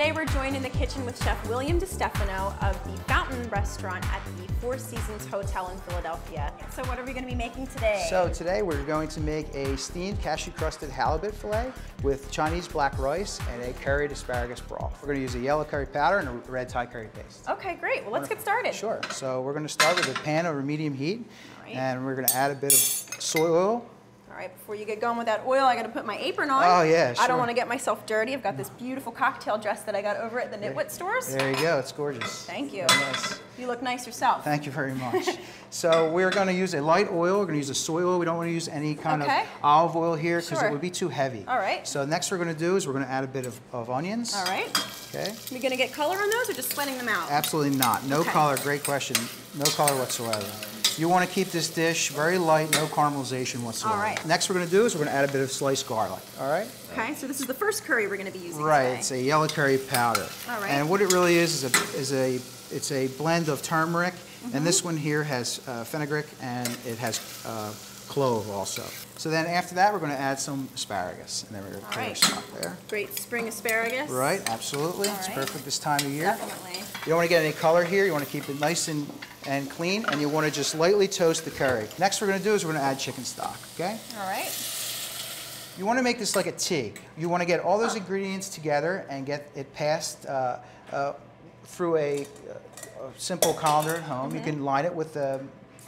Today we're joined in the kitchen with Chef William DiStefano of the Fountain Restaurant at the Four Seasons Hotel in Philadelphia. So what are we going to be making today? So today we're going to make a steamed cashew-crusted halibut fillet with Chinese black rice and a curried asparagus broth. We're going to use a yellow curry powder and a red Thai curry paste. Okay, great. Well, let's get started. Sure. So we're going to start with a pan over medium heat, and we're going to add a bit of soy oil. All right, before you get going with that oil, I got to put my apron on. Oh, yeah, sure. I don't want to get myself dirty. I've got this beautiful cocktail dress that I got over at the Knit Wit stores. There you go. It's gorgeous. Thank you. Very nice. You look nice yourself. Thank you very much. So we're going to use a light oil. We're going to use a soy oil. We don't want to use any kind of olive oil here because it would be too heavy. All right. So next we're going to do is we're going to add a bit of onions. All right. Okay. Are we going to get color on those or just sweating them out? Absolutely not. No color. Great question. No color whatsoever. You want to keep this dish very light, no caramelization whatsoever. All right. Next we're going to do is we're going to add a bit of sliced garlic. All right? Okay, so this is the first curry we're going to be using Right, today. it's a yellow curry powder. All right. And what it really is it's a blend of turmeric, and this one here has fenugreek, and it has clove also. So then after that, we're going to add some asparagus, and then we're going to put our stock there. Great spring asparagus. Right, absolutely. It's perfect this time of year. Definitely. You don't want to get any color here. You want to keep it nice and clean, and you want to just lightly toast the curry. Next we're going to do is we're going to add chicken stock, okay? All right. You want to make this like a tea. You want to get all those ingredients together and get it passed through a simple colander at home. You can line it with a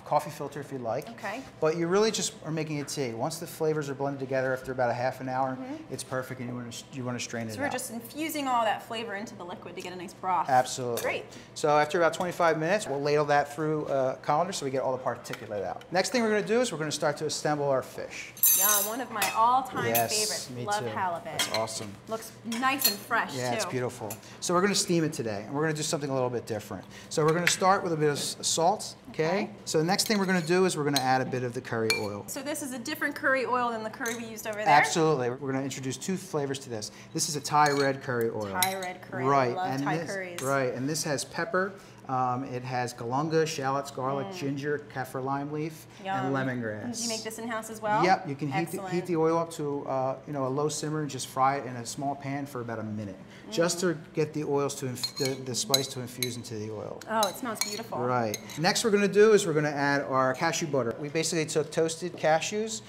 coffee filter if you like. Okay. But you really just are making a tea. Once the flavors are blended together after about a half an hour, it's perfect, and you want to strain it out. So we're just infusing all that flavor into the liquid to get a nice broth. Absolutely. Great. So after about 25 minutes, we'll ladle that through a colander so we get all the particulate out. Next thing we're going to do is we're going to start to assemble our fish. Yum, one of my all-time Yes, favorites. me Love too. halibut. That's awesome. Looks nice and fresh, Yeah, too. it's beautiful. So we're going to steam it today, and we're going to do something a little bit different. So we're going to start with a bit of salt, okay? So the next thing we're going to do is we're going to add a bit of the curry oil. So this is a different curry oil than the curry we used over there? Absolutely. We're going to introduce two flavors to this. This is a Thai red curry oil. Thai red curry. Right. I love and Thai this, curries. Right, and this has pepper. It has galunga, shallots, garlic, ginger, kaffir lime leaf, and lemongrass. Do you make this in-house as well? Yep, you can heat the oil up to a low simmer and just fry it in a small pan for about a minute, just to get the oils the spice to infuse into the oil. Oh, it smells beautiful. Right. Next we're going to do is we're going to add our cashew butter. We basically took toasted cashews.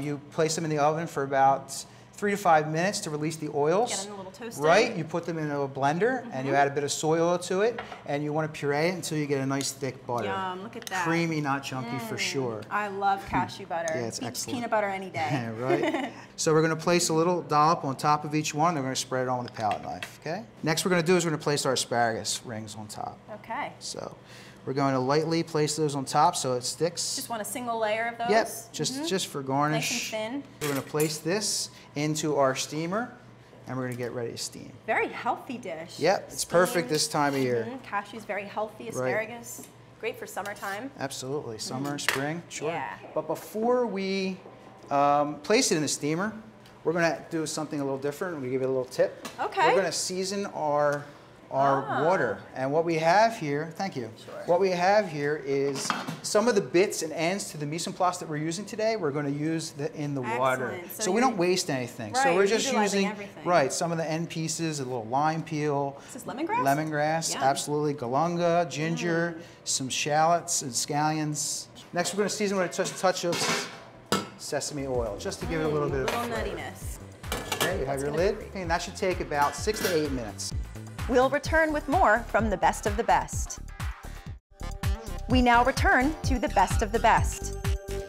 You place them in the oven for about 3 to 5 minutes to release the oils. Get them a little toasted. Right, you put them in a blender and you add a bit of soy oil to it, and you want to puree it until you get a nice thick butter. Yum, look at that. Creamy, not chunky for sure. I love cashew butter. Yeah, it's Beats excellent. peanut butter any day. Right. So we're going to place a little dollop on top of each one, and we're going to spread it on with a palette knife, okay? Next we're going to do is we're going to place our asparagus rings on top. Okay. So we're going to lightly place those on top so it sticks. Just want a single layer of those? Yep, just for garnish. Nice and thin. We're going to place this into our steamer, and we're going to get ready to steam. Very healthy dish. Yep, it's perfect this time of year. Cashew's very healthy, asparagus. Great for summertime. Absolutely, summer, spring, sure. Yeah. But before we place it in the steamer, we're going to do something a little different. We give you a little tip. Okay. We're going to season our water. And what we have here, thank you. Sure. What we have here is some of the bits and ends to the mise en place that we're using today, we're going to use in the water. So we don't waste anything. Right, so we're just utilizing using everything. some of the end pieces, a little lime peel. Is this lemongrass? Lemongrass, Yum. absolutely. Galunga, ginger, some shallots and scallions. Next we're going to season with a touch of sesame oil, just to give it a little bit of nuttiness. Okay, you have your lid. Okay, and that should take about 6 to 8 minutes. We'll return with more from the best of the best. We now return to the best of the best.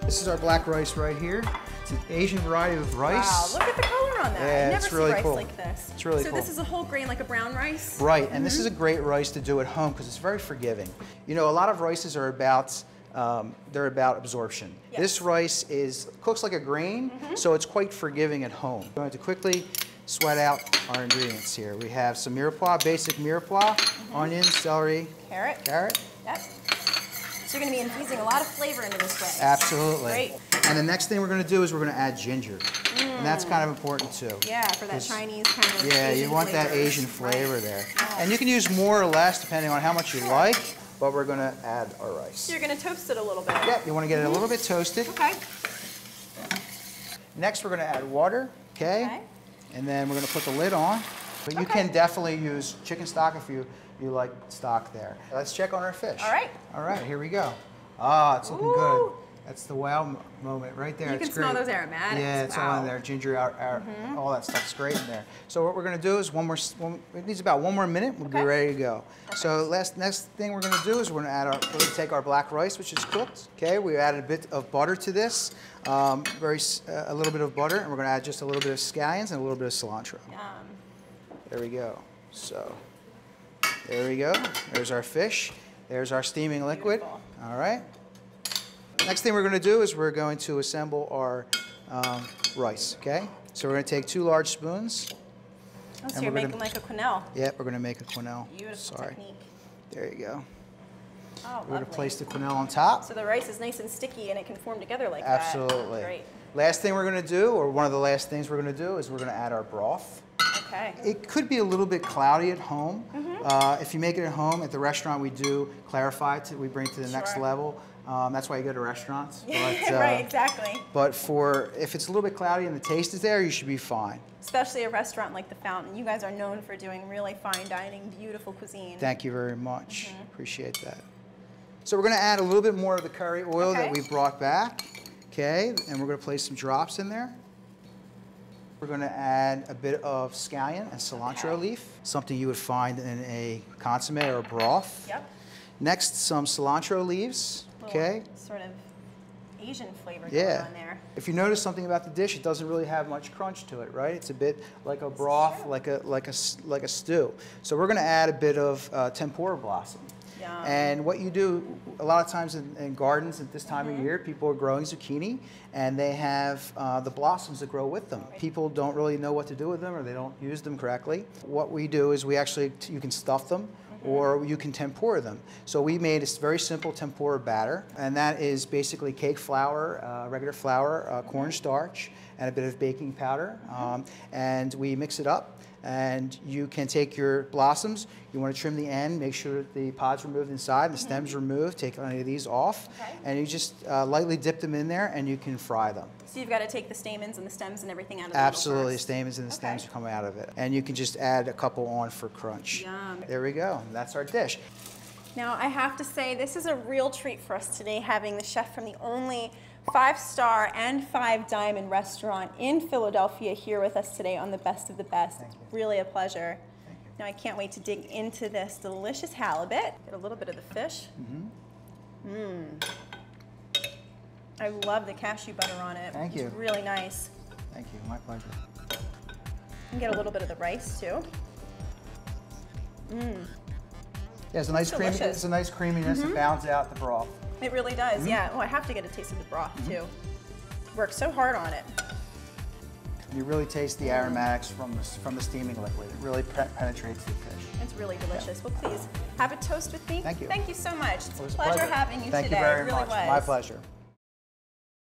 This is our black rice right here. It's an Asian variety of rice. Wow, look at the color on that. Yeah, I never it's see really rice cool. like this. It's really cool. So this is a whole grain, like a brown rice? Right, and this is a great rice to do at home because it's very forgiving. You know, a lot of rices are about they're about absorption. Yes. This rice cooks like a grain, so it's quite forgiving at home. I'm going to quickly sweat out our ingredients here. We have some mirepoix, basic mirepoix, onions, celery, carrot. Yep. So you're going to be infusing a lot of flavor into this rice. Absolutely. Great. And the next thing we're going to do is we're going to add ginger. And that's kind of important too. Yeah, for that Chinese kind of Yeah, Asian you want flavor. that Asian flavor there. Yeah. And you can use more or less depending on how much you like, but we're going to add our rice. So you're going to toast it a little bit. Yep, you want to get it a little bit toasted. Okay. Next we're going to add water, okay? And then we're going to put the lid on. But you can definitely use chicken stock if you like stock there. Let's check on our fish. All right. All right, here we go. Ah, it's looking good. That's the wow moment right there. You can smell those aromatics. Yeah, it's all in there. Ginger, all that stuff's great in there. So what we're going to do is it needs about 1 more minute. We'll be ready to go. Perfect. So next thing we're going to do is we're going to take our black rice, which is cooked. Okay, we added a bit of butter to this, a little bit of butter, and we're going to add just a little bit of scallions and a little bit of cilantro. Yum. There we go. So there we go. There's our fish. There's our steaming liquid. Beautiful. All right. Next thing we're going to do is we're going to assemble our rice, okay? So we're going to take 2 large spoons. Oh, so you're making like a quenelle. Yep, we're going to make a quenelle. Beautiful technique. There you go. Oh, we're going to place the quenelle on top. So the rice is nice and sticky and it can form together like Absolutely. that. Great. Last thing we're going to do, or one of the last things we're going to do, is we're going to add our broth. Okay. It could be a little bit cloudy at home. If you make it at home, at the restaurant we do clarify it, we bring it to the next level. That's why you go to restaurants. But, right, exactly. But if it's a little bit cloudy and the taste is there, you should be fine. Especially a restaurant like the Fountain. You guys are known for doing really fine dining, beautiful cuisine. Thank you very much. Appreciate that. So we're going to add a little bit more of the curry oil that we brought back. Okay, and we're going to place some drops in there. We're going to add a bit of scallion and cilantro leaf, something you would find in a consomme or a broth. Yep. Next, some cilantro leaves. Okay. Sort of Asian flavor going on there. If you notice something about the dish, it doesn't really have much crunch to it, right? It's a bit like a broth, like a stew. So we're going to add a bit of tempura blossom. Yum. And what you do, a lot of times in gardens at this time of year, people are growing zucchini, and they have the blossoms that grow with them. People don't really know what to do with them, or they don't use them correctly. What we do is you can stuff them, or you can tempura them. So we made a very simple tempura batter, and that is basically cake flour, regular flour, cornstarch, and a bit of baking powder, and we mix it up. And you can take your blossoms, you want to trim the end, make sure that the pod's removed inside, and the stem's removed, take any of these off, and you just lightly dip them in there and you can fry them. So you've got to take the stamens and the stems and everything out of the Absolutely, the stamens and the stems come out of it. And you can just add a couple on for crunch. Yum. There we go, that's our dish. Now I have to say, this is a real treat for us today, having the chef from the only 5-star and 5-diamond restaurant in Philadelphia here with us today on the Best of the Best. It's really a pleasure. Thank you. Now I can't wait to dig into this delicious halibut. Get a little bit of the fish. I love the cashew butter on it. Thank you. It's really nice. Thank you, my pleasure. And get a little bit of the rice too. Yeah, it's a nice creaminess to balance out the broth. It really does, yeah. Oh, I have to get a taste of the broth too. Worked so hard on it. You really taste the aromatics from the steaming liquid. It really penetrates the fish. It's really delicious. Well, please have a toast with me. Thank you. Thank you so much. It's It was a pleasure having you today. Thank you very it really much. was. My pleasure.